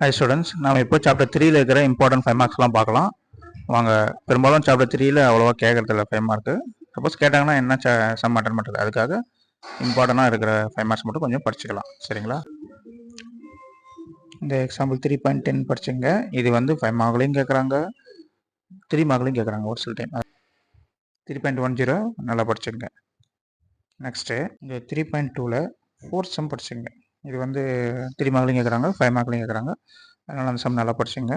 High students, நாம் இப்போ chapter 3ல இருக்கிற இம்பார்ட்டன்ட் 5 மார்க்ஸ்லாம் பார்க்கலாம் வாங்க. பெரும்பாலும் சாப்டர் 3ல அவ்வளோவா கேட்கறதில்ல 5 மார்க்கு. சப்போஸ் கேட்டாங்கன்னா என்ன சம் அட்டன் பண்ணுறது, அதுக்காக இம்பார்ட்டண்டாக இருக்கிற 5 மார்க்ஸ் மட்டும் கொஞ்சம் படிச்சுக்கலாம். சரிங்களா? இந்த எக்ஸாம்பிள் 3.10 படிச்சுங்க. இது வந்து 5 மார்க்லையும் கேட்குறாங்க, 3 மார்க்லையும் கேட்குறாங்க ஒரு சில டைம். 3.10 நல்லா படிச்சுங்க. நெக்ஸ்ட்டு இந்த 3.2ல் 4 சம் படிச்சுங்க. இது வந்து 3 மார்க்லையும் கேட்குறாங்க, 5 மார்க்லையும் கேட்குறாங்க. அதனால் அந்த சம் நல்லா படிச்சுங்க.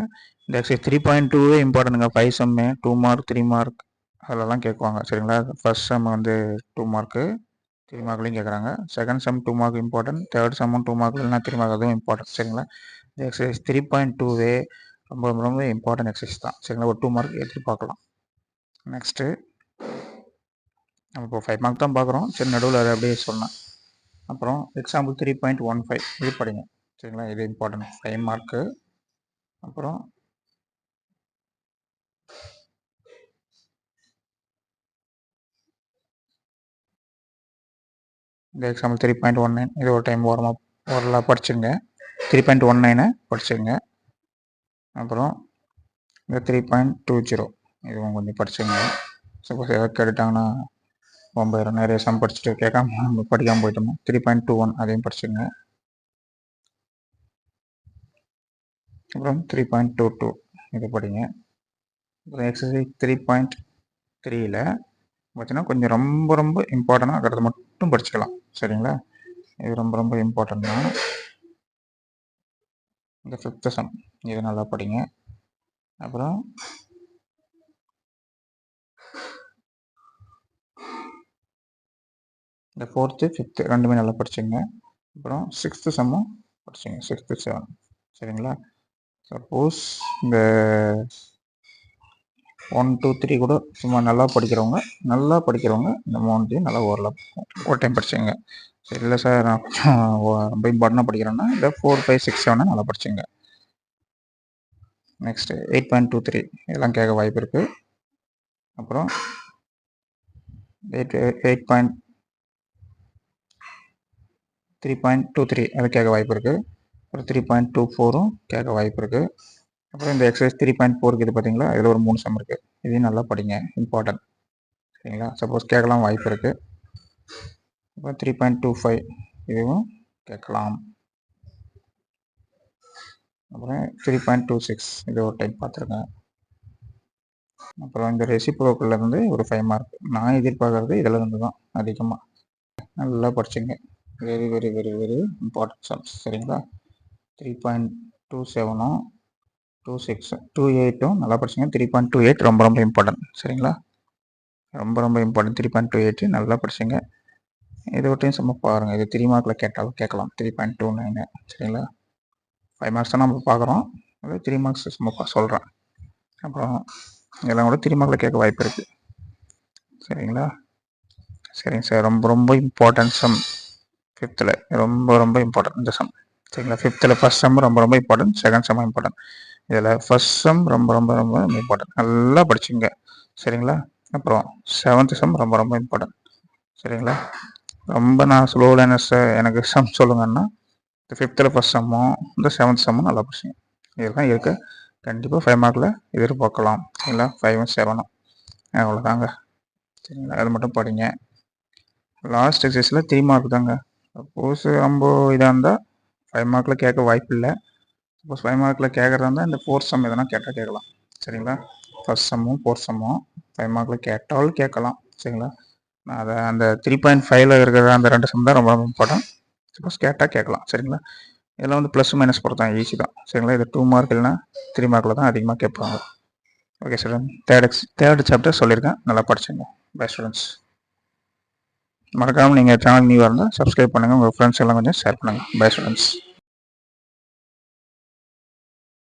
இந்த எக்ஸைஸ் 3.2 இம்பார்ட்டன்ட்டுங்க. 5 சம்மு 2 மார்க் 3 மார்க் அதெல்லாம் கேட்குவாங்க. சரிங்களா? ஃபர்ஸ்ட் சம் வந்து 2 மார்க்கு 3 மார்க்லையும் கேட்குறாங்க. Second sum 2 mark important. Third சம்மும் 2 மார்க் இல்லைனா 3 மார்க், அதுவும் இம்பார்ட்டன்ட். சரிங்களா? இந்த எக்ஸசைஸ் 3.2வே ரொம்ப ரொம்ப ரொம்ப இம்பார்ட்டன்ட் எக்ஸசைஸ் தான். சரிங்களா? ஒரு 2 மார்க் எதிர்பார்க்கலாம். நெக்ஸ்ட்டு நம்ம இப்போ 5 மார்க் தான் பார்க்குறோம். சரி, நடுவில் அதை அப்படியே சொன்னேன். அப்புறம் எக்ஸாம்பிள் 3.15 இது படிங்க. சரிங்களா? இது இம்பார்ட்டன்ட் 5 மார்க்கு. அப்புறம் இந்த எக்ஸாம்பிள் 3.19 இது ஒரு டைம் ஓரலாக படிச்சுங்க. 3.19 படிச்சுங்க. அப்புறம் இந்த 3.20 இதுவும் கொஞ்சம் படிச்சுங்க. சப்போஸ் ஏதாவது கேட்டுட்டாங்கன்னா ரொம்ப நிறைய சம் படிச்சுட்டு கேட்காம படிக்காமல் போயிட்டோம். 3.21 அதையும் படிச்சுங்க. அப்புறம் 3.22 இது படிங்க. அப்புறம் எக்ஸசைஸ் 3.3ல் பார்த்தீங்கன்னா கொஞ்சம் ரொம்ப ரொம்ப இம்பார்ட்டண்டாக இருக்கிறத மட்டும் படிச்சுக்கலாம். சரிங்களா? இது ரொம்ப ரொம்ப இம்பார்ட்டன்ட் தான். இந்த 5th சம் இது நல்லா படிங்க. அப்புறம் இந்த 4th 5th ரெண்டுமே நல்லா படிச்சுங்க. அப்புறம் 6th சம்மும் படிச்சுங்க. 6th 7 சரிங்களா? சப்போஸ் இந்த 1 2 3 கூட சும்மா நல்லா படிக்கிறவங்க இந்த 3 நல்லா ஒரு டைம் படிச்சுங்க. சரி, இல்லை சார் நான் கொஞ்சம் ரொம்ப இம்பார்ட்டண்டாக படிக்கிறேன்னா இந்த 4 5 6 7 நல்லா படிச்சுங்க. நெக்ஸ்ட்டு 8.23 இதெல்லாம் கேட்க வாய்ப்பு இருக்குது. அப்புறம் 3.23 அது கேட்க வாய்ப்பு இருக்குது. அப்புறம் 3.24 கேட்க வாய்ப்பு இருக்குது. அப்புறம் இந்த எக்ஸசைஸ் 3.4 இது பார்த்தீங்களா, இதில் ஒரு 3 சம் இருக்குது. இதையும் நல்லா படிங்க, இம்பார்ட்டன்ட். சரிங்களா? சப்போஸ் கேட்கலாம் வாய்ப்பு இருக்குது. அப்புறம் 3.25 இதுவும் கேட்கலாம். அப்புறம் 3.26 இது ஒரு டைம் பார்த்துருங்க. அப்புறம் இந்த ரெசிப்ரோக்கல்லேருந்து ஒரு 5 மார்க் நான் எதிர்பார்க்கறது இதில் இருந்து தான் அதிகமாக. நல்லா படிச்சுங்க. Very very very very important sums. சரிங்களா? 3.27 26 28 நல்லா படிச்சுங்க. 3.28 ரொம்ப ரொம்ப இம்பார்ட்டன்ட். சரிங்களா? ரொம்ப ரொம்ப இம்பார்ட்டன்ட். 3.28 நல்லா படிச்சுங்க. இது ஒரு டைம் சும்மா பாருங்கள். இது 3 மார்க்கில் கேட்டாலும் கேட்கலாம். 3.29 சரிங்களா? 5 மார்க்ஸ் தான் நம்ம பார்க்குறோம். அது 3 மார்க்ஸ் சும்மா சொல்கிறேன். அப்புறம் இதெல்லாம் கூட 3 மார்க்கில் கேட்க வாய்ப்பு இருக்குது. சரிங்களா? சரிங்க சார், ரொம்ப ரொம்ப இம்பார்ட்டன்ட் சம் 5th ரொம்ப ரொம்ப இம்பார்ட்டன்ட் இந்த சம். சரிங்களா? 5th ஃபர்ஸ்ட் சம் ரொம்ப ரொம்ப இம்பார்ட்டன்ட், செகண்ட் சம் இம்பார்ட்டன்ட். இதில் ஃபர்ஸ்ட் சம் ரொம்ப ரொம்ப ரொம்ப இம்பார்ட்டன்ட், நல்லா படிச்சுங்க. சரிங்களா? அப்புறம் 7th சம் ரொம்ப ரொம்ப இம்பார்ட்டன்ட். சரிங்களா? ரொம்ப நான் ஸ்லோவில் எனக்கு சம் சொல்லுங்கன்னா இந்த 5th ஃபர்ஸ்ட் சம்மும் இந்த 7th சம்மும் நல்லா படிச்சுங்க. இதெல்லாம் இருக்க கண்டிப்பாக 5 மார்க்கில் எதிர்பார்க்கலாம். சரிங்களா? 5 7 அவ்வளோதாங்க. சரிங்களா? அது மட்டும் படிங்க. லாஸ்ட் எக்ஸசைஸில் 3 மார்க் தாங்க. சப்போஸ் ரொம்ப இதாக இருந்தால் 5 மார்க்கில் கேட்க வாய்ப்பு இல்லை. சப்போஸ் 5 மார்க்கில் கேட்குறதா இருந்தால் இந்த 4th சம் எதனா கேட்கலாம். சரிங்களா? ஃபர்ஸ்ட் சம்மும் 4th சம்மும் 5 மார்க்கில் கேட்டாலும் கேட்கலாம். சரிங்களா? நான் அதை அந்த 3.5ல் இருக்கிற அந்த 2 சம் தான் ரொம்ப ரொம்ப இம்பார்ட்டன்ட். சப்போஸ் கேட்கலாம். சரிங்களா? இதெல்லாம் வந்து ப்ளஸ் மைனஸ் பொறுத்தான், ஈஸி தான். சரிங்களா? இது 2 மார்க் இல்லைனா 3 மார்க்கில் தான் அதிகமாக கேட்பாங்க. ஓகே ஸ்டூடெண்ட், தேர்ட் சாப்டர் சொல்லியிருக்கேன், நல்லா படிச்சுங்க. By students. மறக்காமல் நீங்கள் சேனல் நியூவாக இருந்தால் சப்ஸ்கிரைப் பண்ணுங்கள், உங்கள் ஃப்ரெண்ட்ஸ் எல்லாம் கொஞ்சம் ஷேர் பண்ணுங்கள். Bye students.